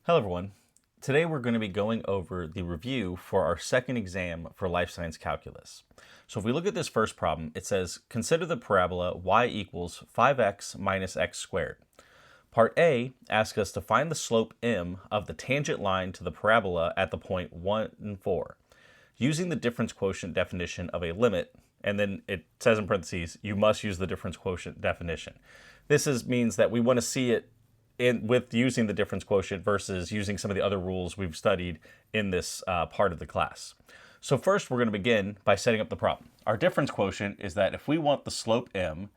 Hello everyone. Today we're going to be going over the review for our second exam for life science calculus. So if we look at this first problem, it says, consider the parabola y equals 5x minus x squared. Part A asks us to find the slope m of the tangent line to the parabola at the point 1 and 4, using the difference quotient definition of a limit, and then it says in parentheses, you must use the difference quotient definition. Means that we want to see it with using the difference quotient versus using some of the other rules we've studied in this part of the class. So first we're going to begin by setting up the problem. Our difference quotient is that if we want the slope m,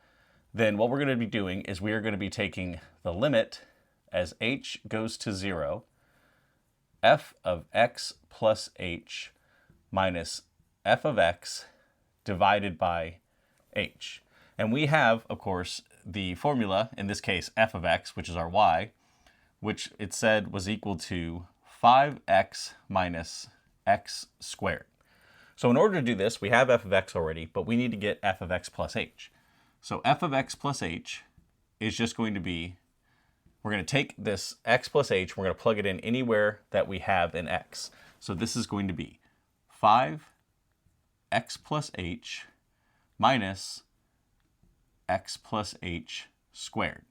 then what we're going to be doing is we are going to be taking the limit as h goes to 0, f of x plus h minus f of x divided by h. And we have, of course, the formula, in this case, f of x, which is our y, which it said was equal to 5x minus x squared. So in order to do this, we have f of x already, but we need to get f of x plus h. So f of x plus h is just going to be, we're going to take this x plus h, we're going to plug it in anywhere that we have in x. So this is going to be 5x plus h minus x plus h squared.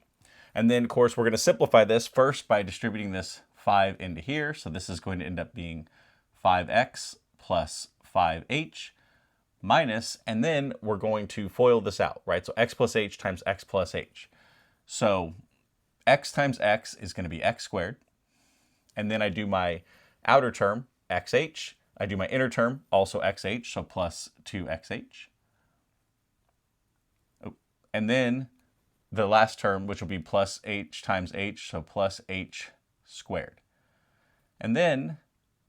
And then, of course, we're going to simplify this first by distributing this 5 into here. So this is going to end up being 5x plus 5h minus, and then we're going to FOIL this out, right? So x plus h times x plus h. So x times x is going to be x squared. And then I do my outer term, xh. I do my inner term, also xh, so plus 2xh. And then the last term, which will be plus h times h, so plus h squared. And then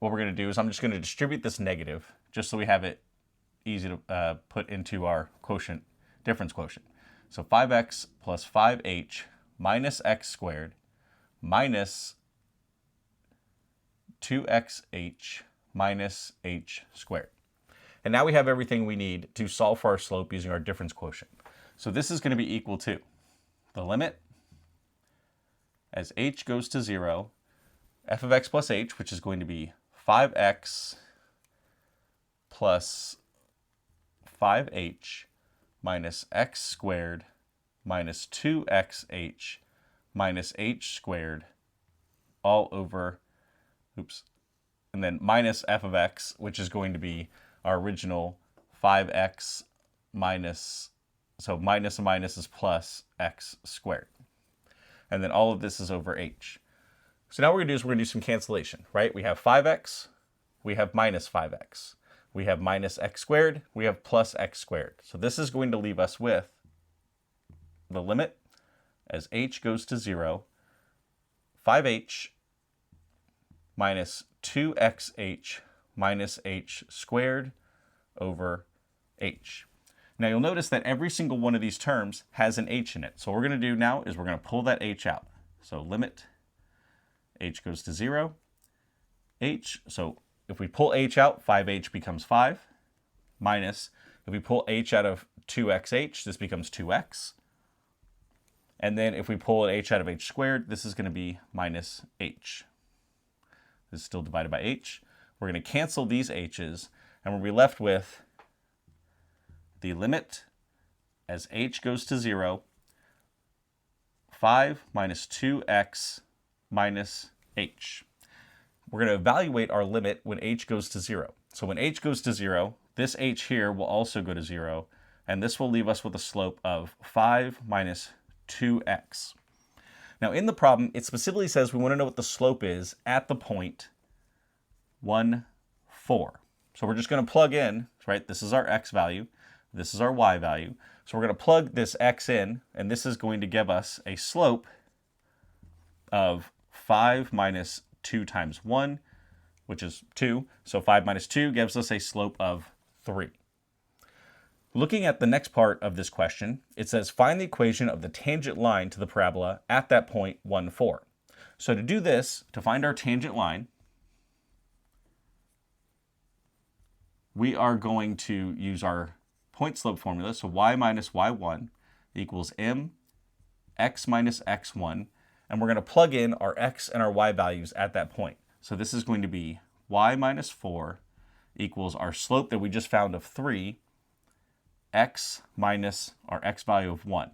what we're going to do is I'm just going to distribute this negative, just so we have it easy to put into our quotient, difference quotient. So 5x plus 5h minus x squared minus 2xh minus h squared. And now we have everything we need to solve for our slope using our difference quotient. So this is going to be equal to the limit as h goes to 0, f of x plus h, which is going to be 5x plus 5h minus x squared minus 2xh minus h squared all over, and then minus f of x, which is going to be our original 5x minus, so minus and minus is plus x squared. And then all of this is over h. So now what we're going to do is we're going to do some cancellation, right? We have 5x, we have minus 5x. We have minus x squared, we have plus x squared. So this is going to leave us with the limit as h goes to 0, 5h minus 2xh minus h squared over h. Now you'll notice that every single one of these terms has an h in it. So what we're going to do now is we're going to pull that h out. So limit h goes to 0, h, so if we pull h out, 5h becomes 5, minus, if we pull h out of 2xh, this becomes 2x. And then if we pull h out of h squared, this is going to be minus h. This is still divided by h. We're going to cancel these h's, and we'll be left with the limit as h goes to 0, 5 minus 2x minus h. We're going to evaluate our limit when h goes to 0. So when h goes to 0, this h here will also go to 0, and this will leave us with a slope of 5 minus 2x. Now in the problem, it specifically says we want to know what the slope is at the point 1, 4. So we're just going to plug in, right? This is our x value. This is our y value. So we're going to plug this x in, and this is going to give us a slope of 5 minus 2 times 1, which is 2. So 5 minus 2 gives us a slope of 3. Looking at the next part of this question, it says find the equation of the tangent line to the parabola at that point 1, 4. So to do this, to find our tangent line, we are going to use our point slope formula. So y minus y1 equals m x minus x1 and we're going to plug in our x and our y values at that point. So this is going to be y minus 4 equals our slope that we just found of 3, x minus our x value of 1.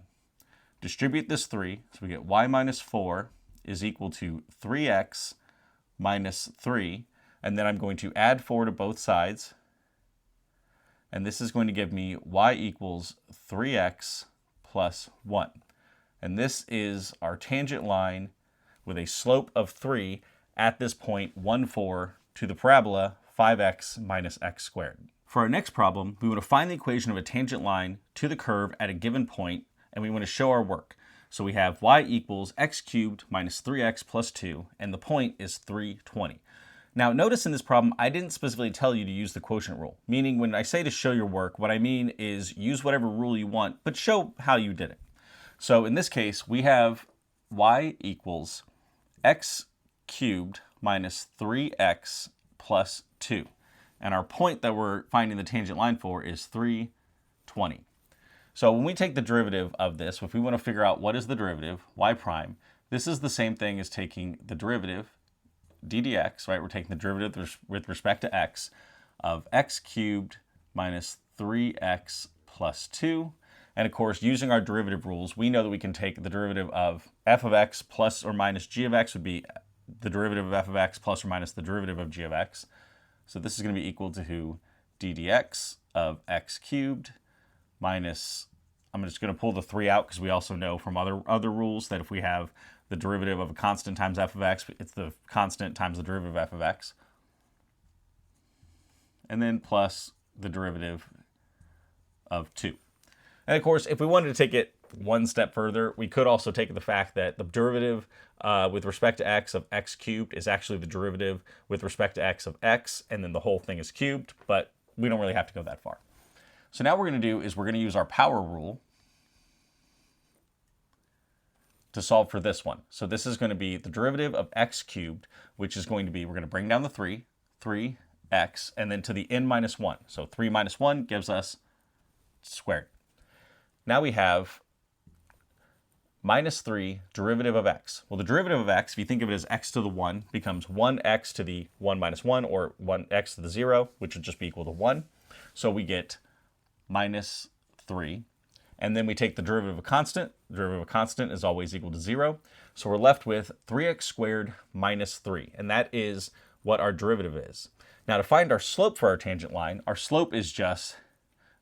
Distribute this 3, so we get y minus 4 is equal to 3x minus 3, and then I'm going to add 4 to both sides, and this is going to give me y equals 3x plus 1. And this is our tangent line with a slope of 3 at this point, 1, 4, to the parabola 5x minus x squared. For our next problem, we want to find the equation of a tangent line to the curve at a given point, and we want to show our work. So we have y equals x cubed minus 3x plus 2, and the point is 320. Now notice in this problem, I didn't specifically tell you to use the quotient rule, meaning when I say to show your work, what I mean is use whatever rule you want, but show how you did it. So in this case, we have y equals x cubed minus 3x plus 2. And our point that we're finding the tangent line for is 320. So when we take the derivative of this, if we want to figure out what is the derivative, y prime, this is the same thing as taking the derivative, d dx, right? We're taking the derivative with respect to x of x cubed minus 3x plus 2. And of course, using our derivative rules, we know that we can take the derivative of f of x plus or minus g of x would be the derivative of f of x plus or minus the derivative of g of x. So this is going to be equal to d dx of x cubed minus, I'm just going to pull the 3 out because we also know from other rules that if we have the derivative of a constant times f of x, it's the constant times the derivative of f of x. And then plus the derivative of 2. And of course, if we wanted to take it one step further, we could also take the fact that the derivative with respect to x of x cubed is actually the derivative with respect to x of x, and then the whole thing is cubed, but we don't really have to go that far. So now what we're going to do is we're going to use our power rule to solve for this one. So this is going to be the derivative of x cubed, which is going to be, we're going to bring down the 3x, and then to the n minus 1. So 3 minus 1 gives us squared. Now we have minus 3 derivative of x. Well, the derivative of x, if you think of it as x to the 1, becomes 1x to the 1 minus 1, or 1x to the 0, which would just be equal to 1. So we get minus 3. And then we take the derivative of a constant. The derivative of a constant is always equal to 0. So we're left with 3x squared minus 3. And that is what our derivative is. Now to find our slope for our tangent line, our slope is just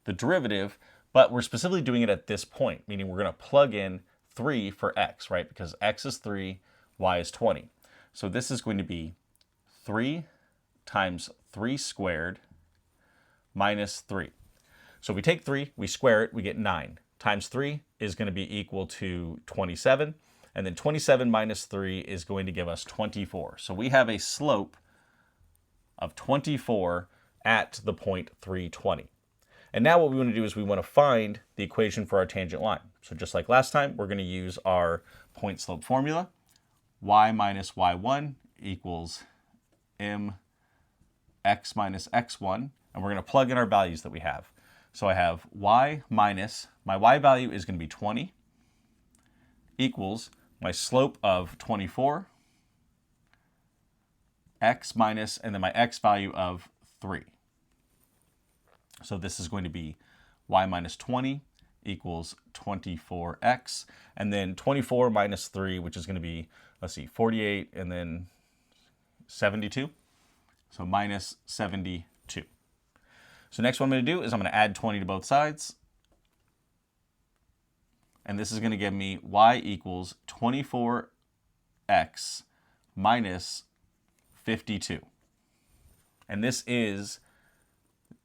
the derivative, but we're specifically doing it at this point, meaning we're going to plug in 3 for x, right? Because x is 3, y is 20. So this is going to be 3 times 3 squared minus 3. So we take 3, we square it, we get 9. Times 3 is going to be equal to 27. And then 27 minus 3 is going to give us 24. So we have a slope of 24 at the point 320. And now what we want to do is we want to find the equation for our tangent line. So just like last time, we're going to use our point slope formula. Y minus y1 equals mx minus x1. And we're going to plug in our values that we have. So I have y minus, my y value is going to be 20, equals my slope of 24, x minus, and then my x value of 3. So this is going to be y minus 20 equals 24x, and then 24 minus 3, which is going to be, let's see, 48, and then 72. So minus 72. So next what I'm going to do is I'm going to add 20 to both sides. And this is going to give me y equals 24x minus 52. And this is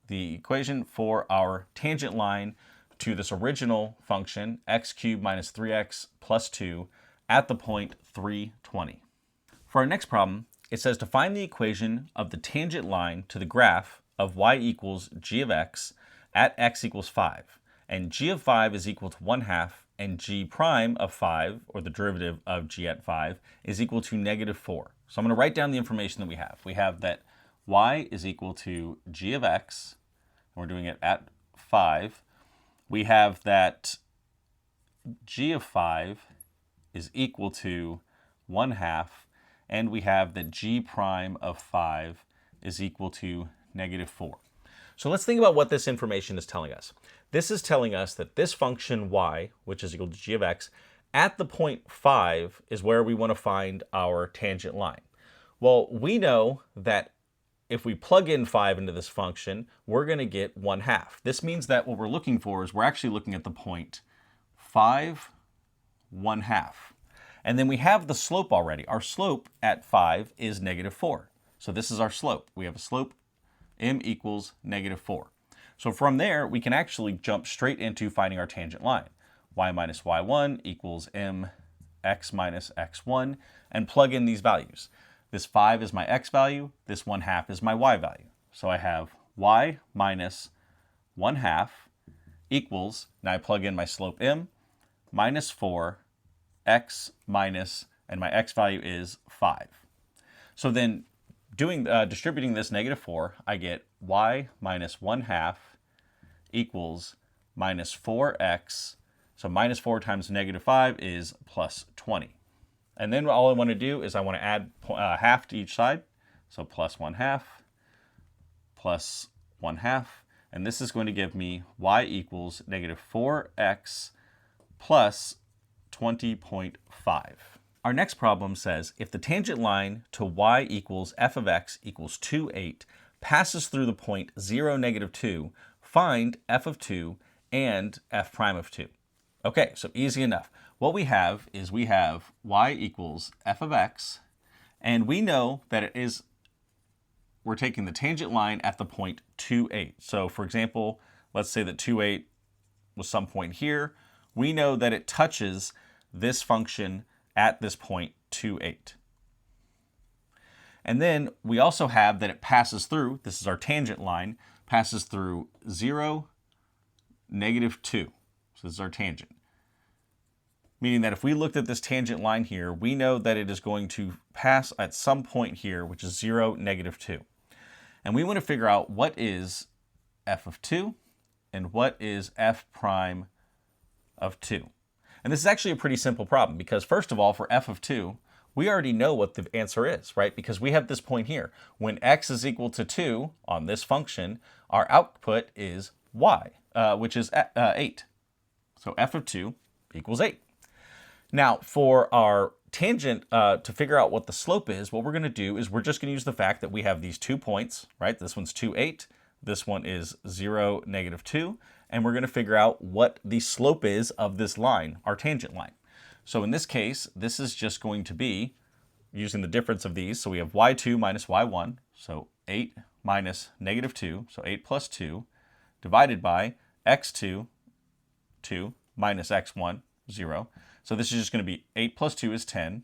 the equation for our tangent line to this original function, x cubed minus 3x plus 2, at the point 320. For our next problem, it says to find the equation of the tangent line to the graph of y equals g of x at x equals 5. And g of 5 is equal to 1/2, and g prime of 5, or the derivative of g at 5, is equal to negative 4. So I'm going to write down the information that we have. We have that y is equal to g of x, and we're doing it at 5. We have that g of 5 is equal to 1/2, and we have that g prime of 5 is equal to -4. So let's think about what this information is telling us. This is telling us that this function y, which is equal to g of x, at the point 5 is where we want to find our tangent line. Well, we know that if we plug in 5 into this function, we're going to get 1/2. This means that what we're looking for is we're actually looking at the point 5, 1/2. And then we have the slope already. Our slope at 5 is -4. So this is our slope. We have a slope m equals -4. So from there, we can actually jump straight into finding our tangent line. Y minus y1 equals mx minus x1, and plug in these values. This 5 is my x value, this 1/2 is my y value. So I have y minus 1/2 equals, now I plug in my slope m, minus 4, x minus, and my x value is 5. So then distributing this -4, I get y minus 1/2 equals minus 4x. So minus 4 times -5 is plus 20. And then all I want to do is I want to add half to each side. So plus 1/2 plus 1/2. And this is going to give me y equals -4x plus 20.5. Our next problem says if the tangent line to y equals f of x equals 2, 8 passes through the point 0, -2, find f of 2 and f prime of 2. Okay, so easy enough. What we have is we have y equals f of x, and we know that we're taking the tangent line at the point 2, 8. So for example, let's say that 2, 8 was some point here. We know that it touches this function at this point 2, 8. And then we also have that it passes through, this is our tangent line, passes through 0, -2. So this is our tangent. Meaning that if we looked at this tangent line here, we know that it is going to pass at some point here, which is 0, -2. And we want to figure out what is f of 2 and what is f prime of 2. And this is actually a pretty simple problem because first of all, for f of 2, we already know what the answer is, right? Because we have this point here. When x is equal to 2 on this function, our output is y, which is 8. So f of 2 equals 8. Now, for our tangent, to figure out what the slope is, what we're going to do is we're just going to use the fact that we have these 2 points, right? This one's 2, 8. This one is 0, -2. And we're going to figure out what the slope is of this line, our tangent line. So in this case, this is just going to be using the difference of these. So we have y2 minus y1, so 8 minus -2, so 8 plus 2, divided by x2, 2, minus x1, 0. So this is just going to be 8 plus 2 is 10,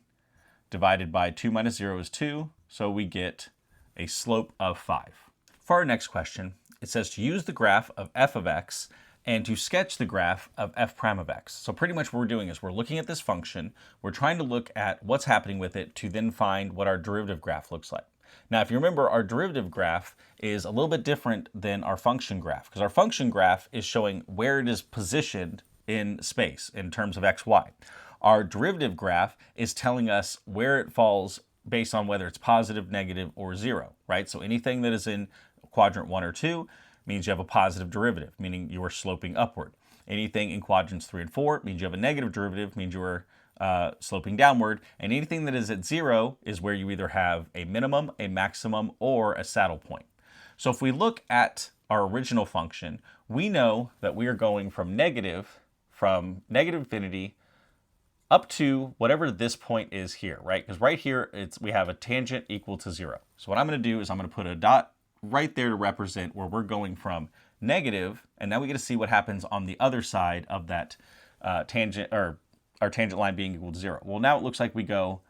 divided by 2 minus 0 is 2, so we get a slope of 5. For our next question, it says to use the graph of f of x and to sketch the graph of f prime of x. So pretty much what we're doing is we're looking at this function, we're trying to look at what's happening with it to then find what our derivative graph looks like. Now, if you remember, our derivative graph is a little bit different than our function graph, because our function graph is showing where it is positioned in space in terms of x, y. Our derivative graph is telling us where it falls based on whether it's positive, negative, or 0, right? So anything that is in quadrant 1 or 2 means you have a positive derivative, meaning you are sloping upward. Anything in quadrants 3 and 4 means you have a negative derivative, means you are sloping downward. And anything that is at 0 is where you either have a minimum, a maximum, or a saddle point. So if we look at our original function, we know that we are going from negative infinity up to whatever this point is here, right? Because right here, we have a tangent equal to 0. So what I'm going to do is I'm going to put a dot right there to represent where we're going from negative, and now we get to see what happens on the other side of that tangent, or our tangent line being equal to 0. Well, now it looks like we go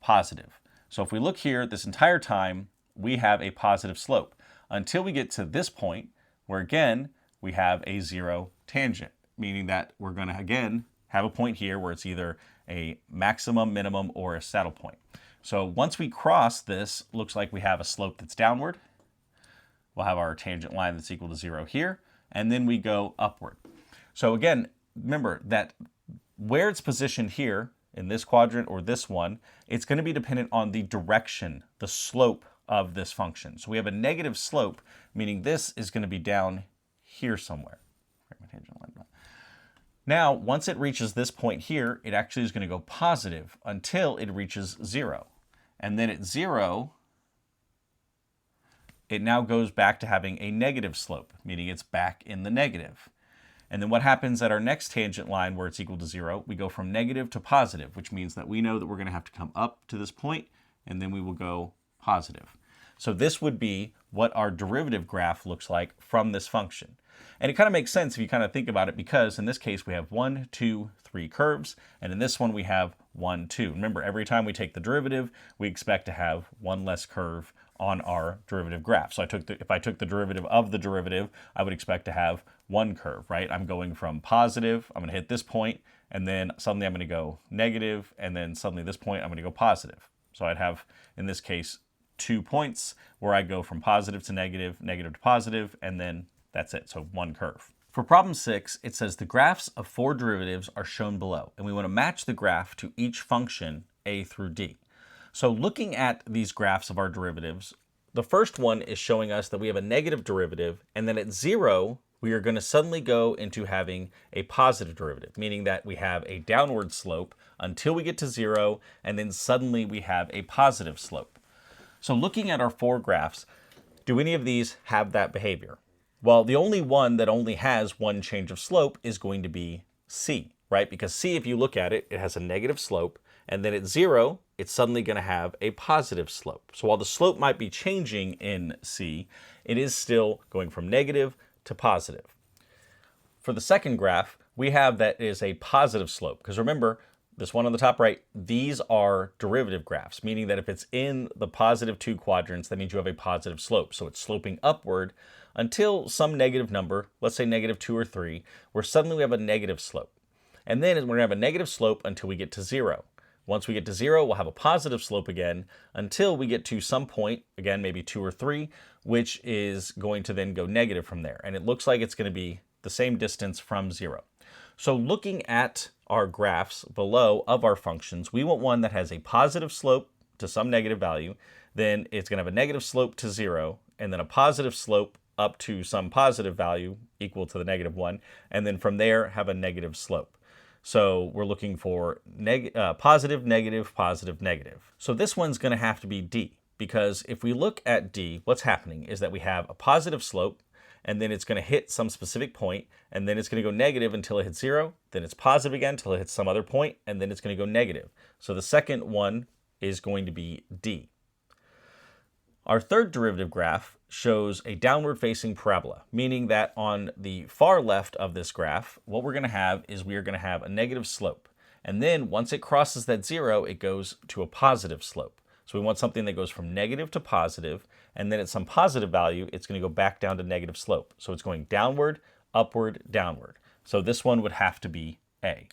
positive. So if we look here, this entire time, we have a positive slope until we get to this point where, again, we have a 0 tangent, meaning that we're going to, again, have a point here where it's either a maximum, minimum, or a saddle point. So once we cross this, looks like we have a slope that's downward. We'll have our tangent line that's equal to 0 here, and then we go upward. So again, remember that where it's positioned here in this quadrant or this one, it's going to be dependent on the direction, the slope of this function. So we have a negative slope, meaning this is going to be down here somewhere. Now, once it reaches this point here, it actually is going to go positive until it reaches 0. And then at 0, it now goes back to having a negative slope, meaning it's back in the negative. And then what happens at our next tangent line where it's equal to 0, we go from negative to positive, which means that we know that we're going to have to come up to this point, and then we will go positive. So this would be what our derivative graph looks like from this function. And it kind of makes sense if you kind of think about it, because in this case we have 1, 2, 3 curves, and in this one we have 1, 2. Remember, every time we take the derivative, we expect to have one less curve on our derivative graph. So if I took the derivative of the derivative, I would expect to have one curve, right? I'm going from positive, I'm going to hit this point, and then suddenly I'm going to go negative, and then suddenly this point I'm going to go positive. So I'd have, in this case, 2 points where I go from positive to negative, negative to positive, and then that's it, so one curve. For problem 6, it says the graphs of 4 derivatives are shown below, and we want to match the graph to each function a through d. So looking at these graphs of our derivatives, the first one is showing us that we have a negative derivative, and then at 0, we are going to suddenly go into having a positive derivative, meaning that we have a downward slope until we get to 0, and then suddenly we have a positive slope. So looking at our 4 graphs, do any of these have that behavior? Well, the only one that only has one change of slope is going to be C, right? Because C, if you look at it, it has a negative slope, and then at 0, it's suddenly going to have a positive slope. So while the slope might be changing in C, it is still going from negative to positive. For the second graph, we have that is a positive slope, because remember, this one on the top right, these are derivative graphs, meaning that if it's in the positive 2 quadrants, that means you have a positive slope. So it's sloping upward until some negative number, let's say negative 2 or 3, where suddenly we have a negative slope. And then we're going to have a negative slope until we get to 0. Once we get to 0, we'll have a positive slope again until we get to some point, again, maybe 2 or 3, which is going to then go negative from there. And it looks like it's going to be the same distance from 0. So looking at our graphs below of our functions, we want one that has a positive slope to some negative value, then it's going to have a negative slope to 0, and then a positive slope up to some positive value equal to the negative 1, and then from there have a negative slope. So we're looking for positive, negative, positive, negative. So this one's going to have to be D, because if we look at D, what's happening is that we have a positive slope, and then it's going to hit some specific point, and then it's going to go negative until it hits 0, then it's positive again until it hits some other point, and then it's going to go negative. So the second one is going to be D. Our third derivative graph shows a downward facing parabola, meaning that on the far left of this graph, what we're going to have is we are going to have a negative slope. And then once it crosses that 0, it goes to a positive slope. So we want something that goes from negative to positive, and then at some positive value, it's going to go back down to negative slope. So it's going downward, upward, downward. So this one would have to be A.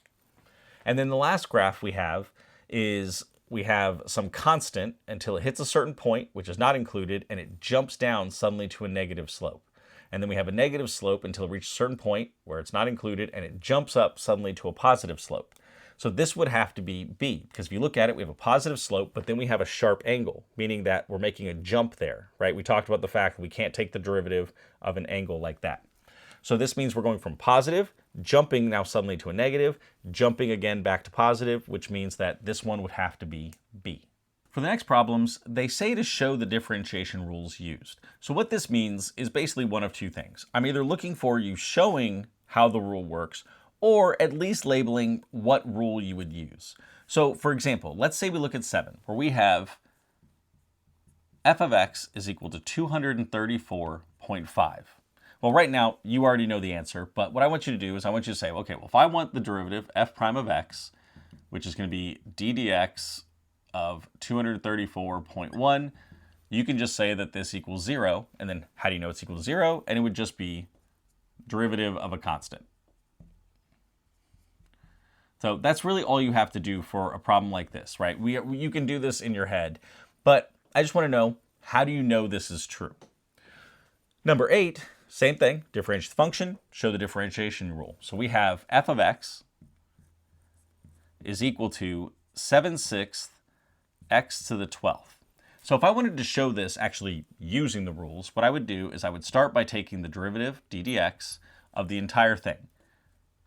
And then the last graph we have is we have some constant until it hits a certain point, which is not included, and it jumps down suddenly to a negative slope. And then we have a negative slope until it reaches a certain point where it's not included, and it jumps up suddenly to a positive slope. So this would have to be B, because if you look at it, we have a positive slope, but then we have a sharp angle, meaning that we're making a jump there, right? We talked about the fact that we can't take the derivative of an angle like that. So this means we're going from positive, jumping now suddenly to a negative, jumping again back to positive, which means that this one would have to be B. For the next problems, they say to show the differentiation rules used. So what this means is basically one of two things. I'm either looking for you showing how the rule works, or at least labeling what rule you would use. So for example, let's say we look at 7, where we have f of x is equal to 234.5. Well, right now, you already know the answer, but what I want you to do is I want you to say, okay, well, if I want the derivative f prime of x, which is going to be d dx of 234.1, you can just say that this equals 0, and then how do you know it's equal to 0? And it would just be derivative of a constant. So that's really all you have to do for a problem like this, right? You can do this in your head, but I just want to know, how do you know this is true? Number 8, same thing, differentiate the function, show the differentiation rule. So we have f of x is equal to 7/6 x to the 12th. So if I wanted to show this actually using the rules, what I would do is I would start by taking the derivative d dx of the entire thing,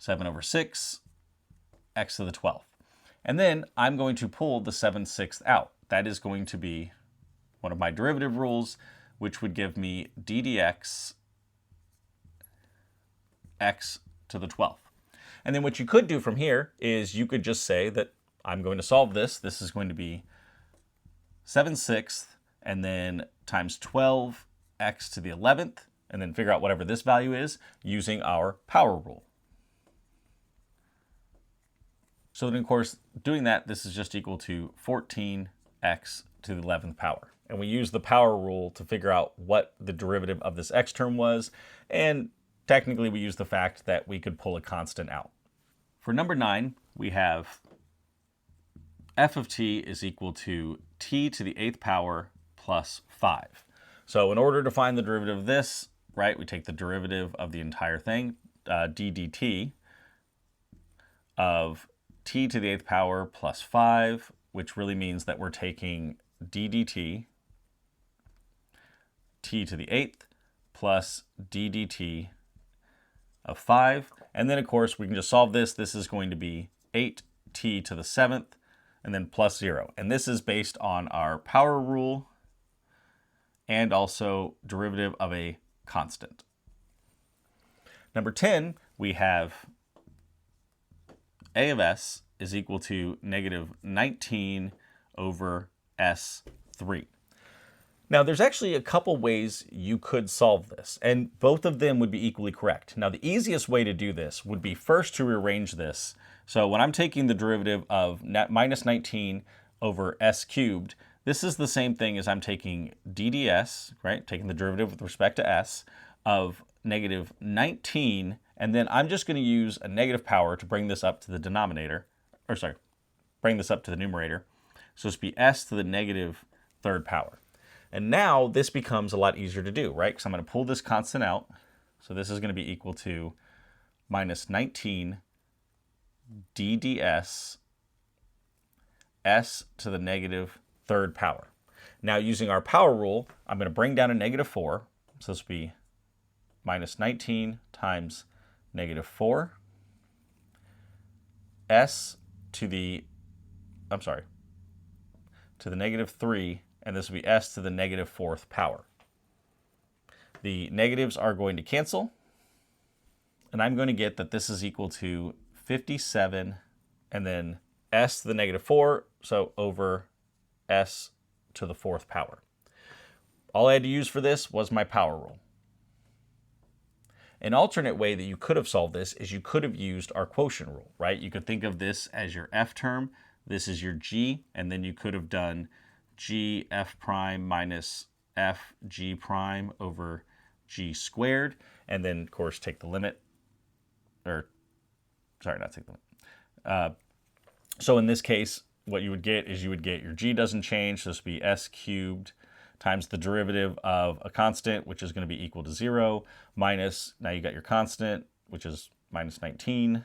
7/6 x to the 12th. And then I'm going to pull the 7/6 out. That is going to be one of my derivative rules, which would give me d dx x to the 12th. And then what you could do from here is you could just say that I'm going to solve this. This is going to be 7/6 and then times 12 x to the 11th, and then figure out whatever this value is using our power rule. So then, of course, doing that, this is just equal to 14x to the 11th power. And we use the power rule to figure out what the derivative of this x term was, and technically we use the fact that we could pull a constant out. For number 9, we have f of t is equal to t to the 8th power plus 5. So in order to find the derivative of this, right, we take the derivative of the entire thing, d dt of t to the 8th power plus 5, which really means that we're taking d dt t to the 8th plus d dt of 5. And then, of course, we can just solve this. This is going to be 8t to the 7th and then plus 0. And this is based on our power rule and also derivative of a constant. Number 10, we have a of s is equal to negative 19 over s3. Now, there's actually a couple ways you could solve this, and both of them would be equally correct. Now, the easiest way to do this would be first to rearrange this. So when I'm taking the derivative of minus 19 over s cubed, this is the same thing as I'm taking dds, right, taking the derivative with respect to s, of negative 19, and then I'm just going to use a negative power to bring this up to the denominator, or sorry, bring this up to the numerator. So it's be s to the negative 3rd power. And now this becomes a lot easier to do, right? Because I'm going to pull this constant out. So this is going to be equal to minus 19 dds s to the negative 3rd power. Now, using our power rule, I'm going to bring down a negative 4. So this will be minus 19 times negative 4 s to the, to the negative 3, and this will be s to the negative 4th power. The negatives are going to cancel, and I'm going to get that this is equal to 57 and then s to the negative 4, so over s to the 4th power. All I had to use for this was my power rule. An alternate way that you could have solved this is you could have used our quotient rule, right? You could think of this as your f term, this is your g, and then you could have done g f prime minus f g prime over g squared, and then, of course, take the limit, or, sorry, not take the limit. So in this case, what you would get is you would get your g doesn't change, so this would be s cubed times the derivative of a constant, which is going to be equal to 0, minus, now you got your constant, which is minus 19,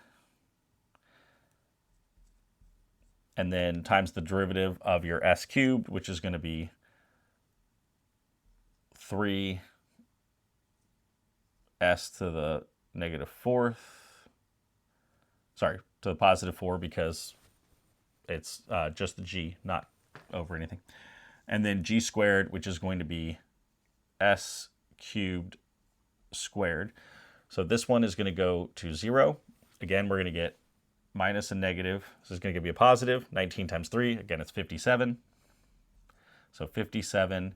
and then times the derivative of your s cubed, which is going to be 3 s to the negative 4th, sorry, to the positive 4 because it's just the g, not over anything. And then g squared, which is going to be s cubed squared. So this one is going to go to 0. Again, we're going to get minus a negative. This is going to give you a positive. 19 times 3, again, it's 57. So 57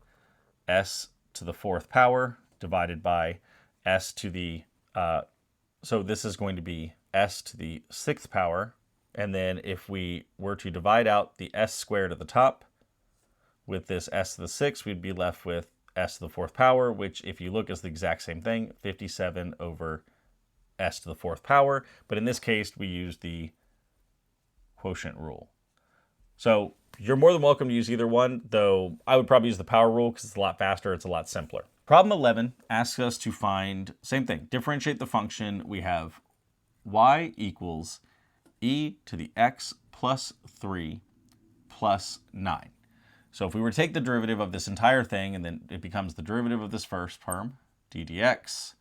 s to the 4th power divided by s to the, so this is going to be s to the 6th power. And then if we were to divide out the s squared at the top with this s to the 6th, we'd be left with s to the 4th power, which if you look is the exact same thing, 57 over s to the 4th power. But in this case, we use the quotient rule. So you're more than welcome to use either one, though I would probably use the power rule because it's a lot faster, it's a lot simpler. Problem 11 asks us to find, same thing, differentiate the function. We have y equals e to the x plus 3 plus 9. So if we were to take the derivative of this entire thing, and then it becomes the derivative of this first term, d dx,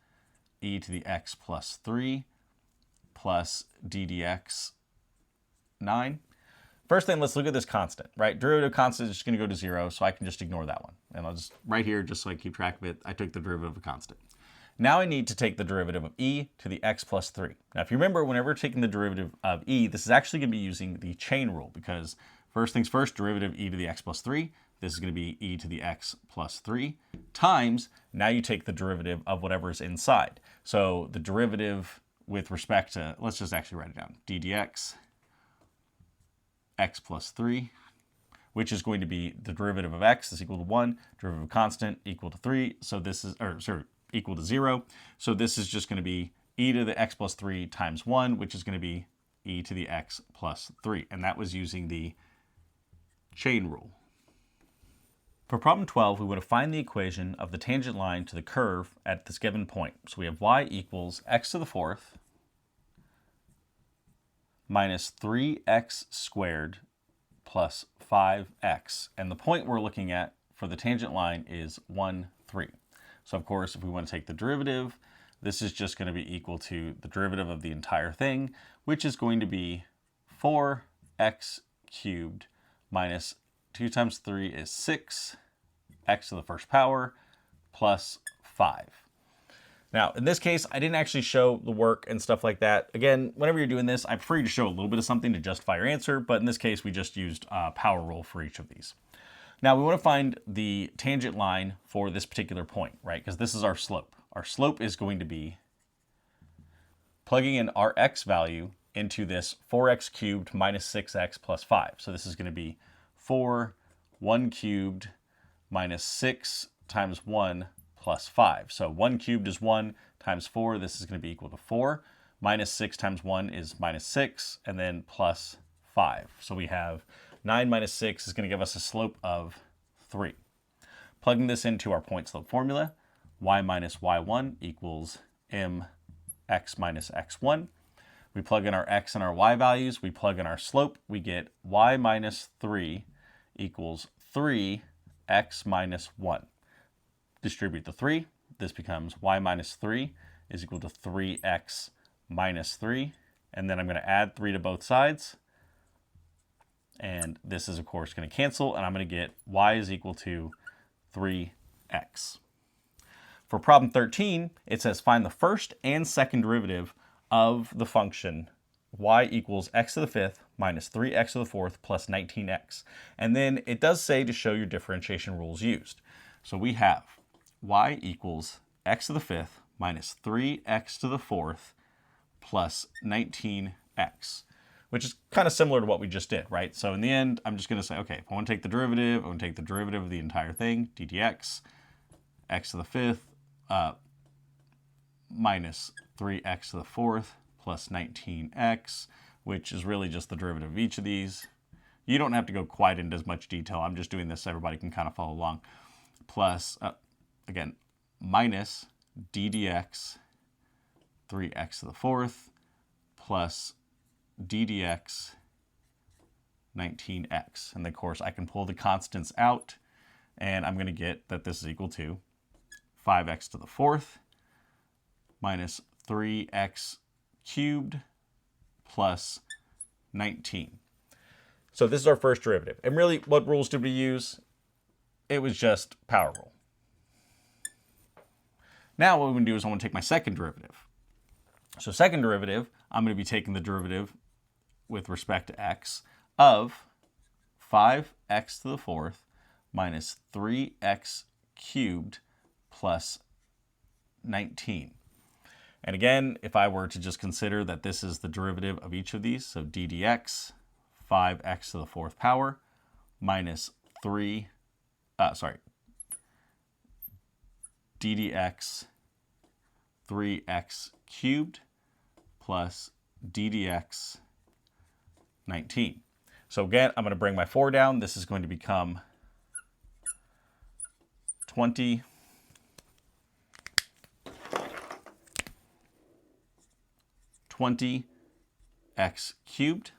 e to the x plus 3 plus d dx 9. First thing, let's look at this constant, right? Derivative constant is just going to go to 0, so I can just ignore that one. And I'll just, right here, just so I keep track of it, I took the derivative of a constant. Now I need to take the derivative of e to the x plus 3. Now, if you remember, whenever we're taking the derivative of e, this is actually going to be using the chain rule, because first things first, derivative e to the x plus 3. This is going to be e to the x plus 3 times, now you take the derivative of whatever is inside. So the derivative with respect to, let's just actually write it down, d dx x plus 3, which is going to be the derivative of x is equal to 1, derivative of constant equal to 3, so this is, or sorry, equal to 0. So this is just going to be e to the x plus 3 times 1, which is going to be e to the x plus 3. And that was using the chain rule. For problem 12, we want to find the equation of the tangent line to the curve at this given point. So we have y equals x to the 4th minus 3x squared plus 5x. And the point we're looking at for the tangent line is 1, 3. So of course, if we want to take the derivative, this is just going to be equal to the derivative of the entire thing, which is going to be 4x cubed minus 2 times 3 is 6, x to the first power, plus 5. Now, in this case, I didn't actually show the work and stuff like that. Again, whenever you're doing this, I prefer you to show a little bit of something to justify your answer, but in this case, we just used a power rule for each of these. Now, we want to find the tangent line for this particular point, right? Because this is our slope. Our slope is going to be plugging in our x value into this 4x cubed minus 6x plus 5. So this is going to be 4, 1 cubed minus 6 times 1 plus 5. So 1 cubed is 1 times 4. This is going to be equal to 4. Minus 6 times 1 is minus 6, and then plus 5. So we have 9 minus 6 is going to give us a slope of 3. Plugging this into our point slope formula, y minus y1 equals mx minus x1. We plug in our x and our y values. We plug in our slope. We get y minus 3 equals 3x minus 1. Distribute the 3. This becomes y minus 3 is equal to 3x minus 3. And then I'm going to add 3 to both sides. And this is, of course, going to cancel. And I'm going to get y is equal to 3x. For problem 13, it says find the first and second derivative of the function y equals x to the 5th minus 3x to the 4th plus 19x. And then it does say to show your differentiation rules used. So we have y equals x to the 5th minus 3x to the 4th plus 19x, which is kind of similar to what we just did, right? So in the end, I'm just going to say, okay, if I want to take the derivative, I want to take the derivative of the entire thing, d dx, x to the 5th minus 3x to the 4th plus 19x, which is really just the derivative of each of these. You don't have to go quite into as much detail. I'm just doing this so everybody can kind of follow along. Plus, again, minus d dx 3x to the 4th plus d dx 19x. And of course, I can pull the constants out, and I'm going to get that this is equal to 5x to the 4th minus 3x cubed plus 19. So this is our first derivative. And really, what rules did we use? It was just power rule. Now what we're going to do is I want to take my second derivative. So second derivative, I'm going to be taking the derivative with respect to x of 5x to the 4th minus 3x cubed plus 19. And again, if I were to just consider that this is the derivative of each of these, so d dx 5x to the 4th power minus d dx 3x cubed plus d dx 19. So again, I'm going to bring my 4 down. This is going to become 20 x cubed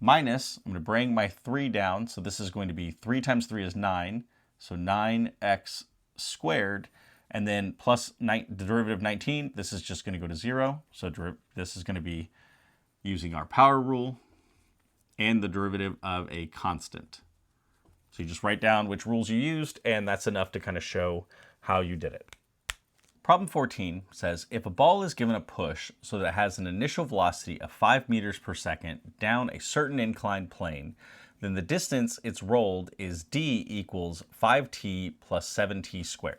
minus, I'm going to bring my 3 down, so this is going to be 3 times 3 is 9, so 9x squared, and then plus the derivative of 19, this is just going to go to 0, so this is going to be using our power rule and the derivative of a constant. So you just write down which rules you used, and that's enough to kind of show how you did it. Problem 14 says, if a ball is given a push so that it has an initial velocity of 5 meters per second down a certain inclined plane, then the distance it's rolled is d equals 5t plus 7t squared.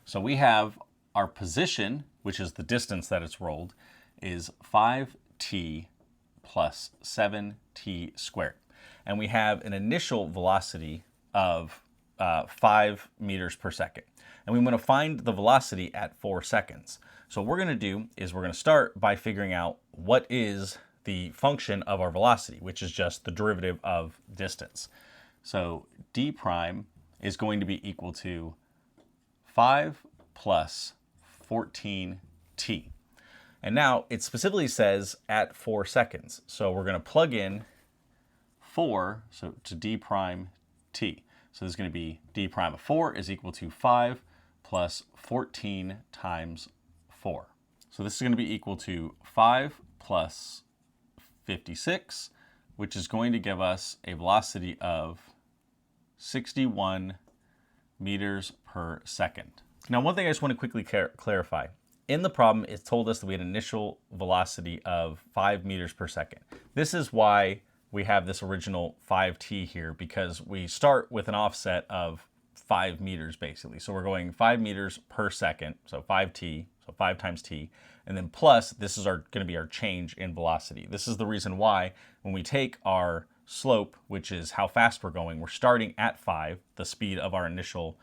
So we have our position, which is the distance that it's rolled, is 5t plus 7t squared. And we have an initial velocity of 5 meters per second. And we want to find the velocity at 4 seconds. So what we're going to do is we're going to start by figuring out what is the function of our velocity, which is just the derivative of distance. So d prime is going to be equal to 5 plus 14t. And now it specifically says at 4 seconds. So we're going to plug in 4, so to d prime t. So this is going to be d prime of 4 is equal to 5 plus 14 times 4. So this is going to be equal to 5 plus 56, which is going to give us a velocity of 61 meters per second. Now, one thing I just want to quickly clarify. In the problem, it told us that we had an initial velocity of 5 meters per second. This is why we have this original 5t here, because we start with an offset of 5 meters basically. So we're going 5 meters per second, so 5t, so 5 times t, and then plus this is going to be our change in velocity. This is the reason why when we take our slope, which is how fast we're going, we're starting at 5, the speed of our initial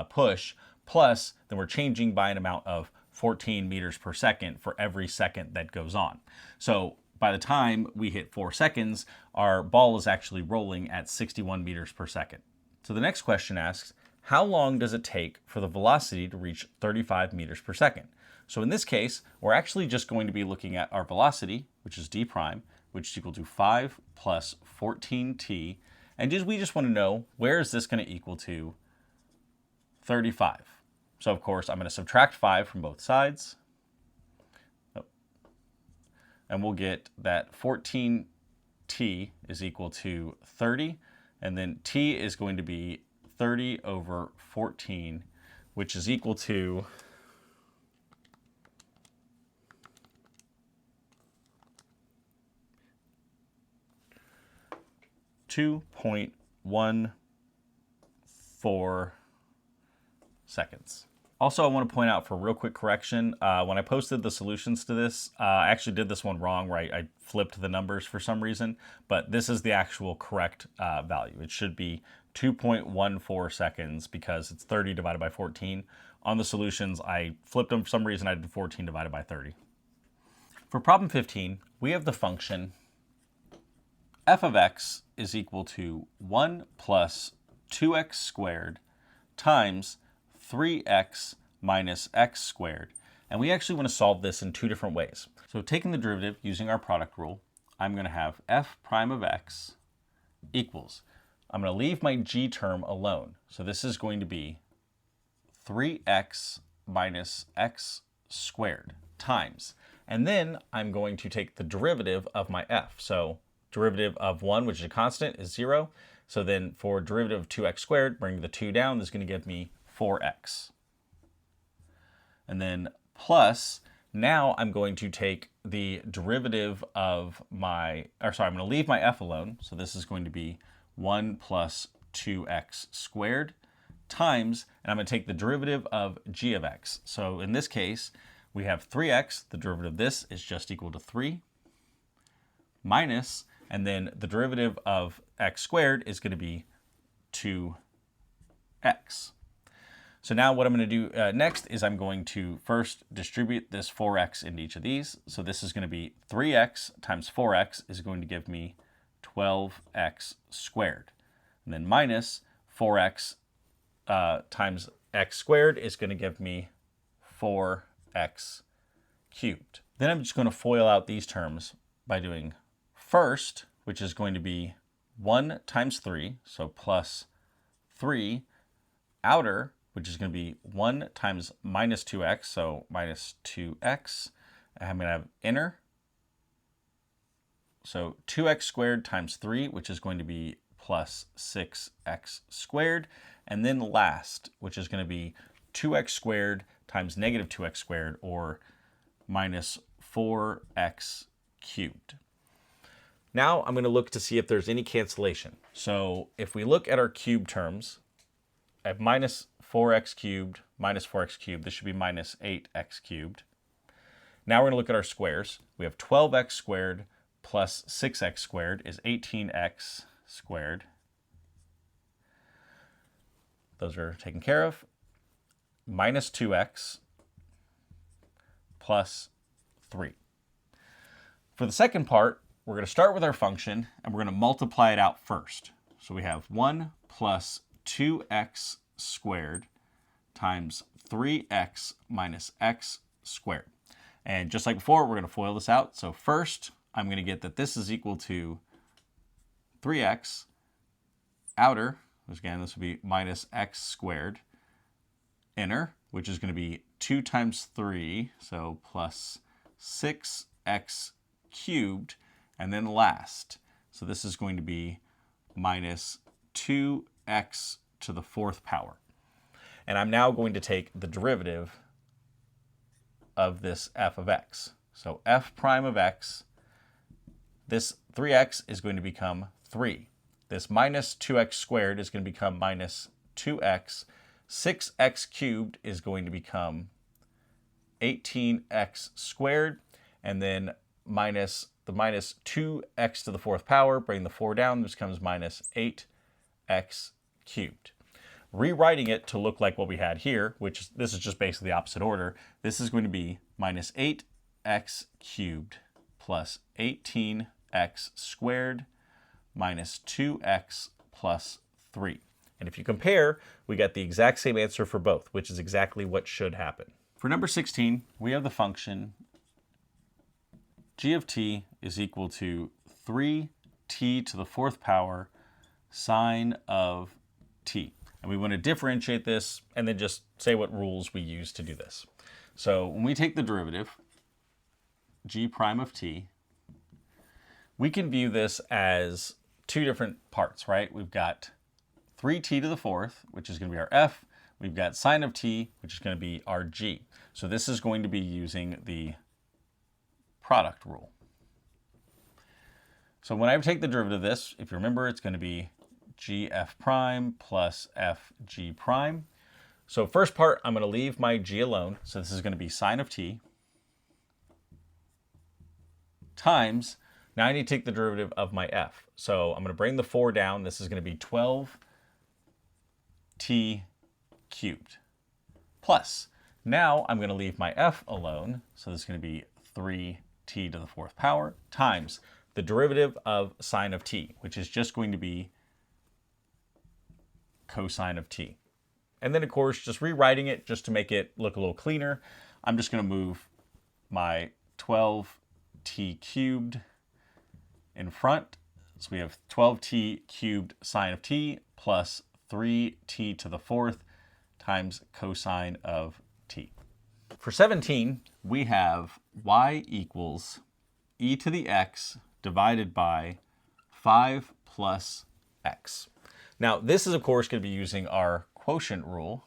push, plus then we're changing by an amount of 14 meters per second for every second that goes on. So by the time we hit 4 seconds, our ball is actually rolling at 61 meters per second. So the next question asks, how long does it take for the velocity to reach 35 meters per second? So in this case, we're actually just going to be looking at our velocity, which is d prime, which is equal to 5 plus 14t. And we just want to know, where is this going to equal to 35? So of course, I'm going to subtract 5 from both sides. And we'll get that 14t is equal to 30. And then t is going to be 30 over 14, which is equal to 2.14 seconds. Also, I want to point out for a real quick correction, when I posted the solutions to this, I actually did this one wrong, where I flipped the numbers for some reason, but this is the actual correct value. It should be 2.14 seconds because it's 30 divided by 14. On the solutions, I flipped them for some reason, I did 14 divided by 30. For problem 15, we have the function f of x is equal to 1 plus 2x squared times 3x minus x squared. And we actually want to solve this in 2 different ways. So taking the derivative using our product rule, I'm going to have f prime of x equals, I'm going to leave my g term alone. So this is going to be 3x minus x squared times. And then I'm going to take the derivative of my f. So derivative of 1, which is a constant, is 0. So then for derivative of 2x squared, bring the 2 down, this is going to give me 4x. And then plus, now I'm going to take the derivative of I'm going to leave my f alone. So this is going to be 1 plus 2x squared times, and I'm going to take the derivative of g of x. So in this case, we have 3x, the derivative of this is just equal to 3, minus, and then the derivative of x squared is going to be 2x. So now what I'm going to do next is I'm going to first distribute this 4x into each of these. So this is going to be 3x times 4x is going to give me 12x squared. And then minus 4x times x squared is going to give me 4x cubed. Then I'm just going to FOIL out these terms by doing first, which is going to be 1 times 3, so plus 3, outer, which is going to be 1 times minus 2x, so minus 2x. I'm going to have inner, so 2x squared times 3, which is going to be plus 6x squared. And then last, which is going to be 2x squared times negative 2x squared, or minus 4x cubed. Now I'm going to look to see if there's any cancellation. So if we look at our cube terms, I have minus 4x cubed, this should be minus 8x cubed. Now we're going to look at our squares. We have 12x squared plus 6x squared is 18x squared. Those are taken care of. Minus 2x plus 3. For the second part, we're going to start with our function and we're going to multiply it out first. So we have 1 plus 2x squared times 3x minus x squared. And just like before, we're going to FOIL this out. So first, I'm going to get that this is equal to 3x outer, which again, this would be minus x squared, inner, which is going to be 2 times 3, so plus 6x cubed, and then last. So this is going to be minus 2x to the 4th power. And I'm now going to take the derivative of this f of x. So f prime of x, this 3x is going to become 3. This minus 2x squared is going to become minus 2x. 6x cubed is going to become 18x squared. And then minus the minus 2x to the 4th power, bring the 4 down, this becomes minus 8x cubed. Rewriting it to look like what we had here, which this is just basically the opposite order, this is going to be minus 8x cubed plus 18x squared minus 2x plus 3. And if you compare, we get the exact same answer for both, which is exactly what should happen. For number 16, we have the function g of t is equal to 3t to the 4th power sine of t. And we want to differentiate this and then just say what rules we use to do this. So when we take the derivative, g prime of t, we can view this as two different parts, right? We've got 3t to the 4th, which is going to be our f. We've got sine of t, which is going to be our g. So this is going to be using the product rule. So when I take the derivative of this, if you remember, it's going to be gf prime plus fg prime. So first part, I'm going to leave my g alone. So this is going to be sine of t times, now I need to take the derivative of my f. So I'm going to bring the 4 down. This is going to be 12t cubed plus, now I'm going to leave my f alone. So this is going to be 3t to the 4th power times the derivative of sine of t, which is just going to be cosine of t. And then, of course, just rewriting it just to make it look a little cleaner, I'm just going to move my 12t cubed in front. So we have 12t cubed sine of t plus 3t to the 4th times cosine of t. For 17, we have y equals e to the x divided by 5 plus x. Now, this is, of course, going to be using our quotient rule,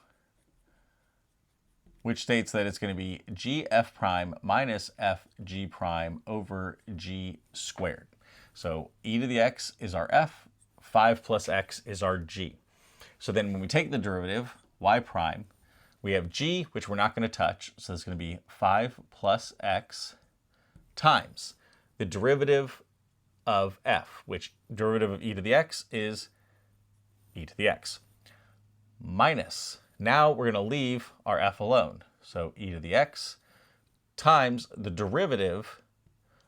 which states that it's going to be gf prime minus fg prime over g squared. So e to the x is our f, 5 plus x is our g. So then when we take the derivative, y prime, we have g, which we're not going to touch, so it's going to be 5 plus x times the derivative of f, which derivative of e to the x is e to the x, minus, now we're going to leave our f alone, so e to the x times the derivative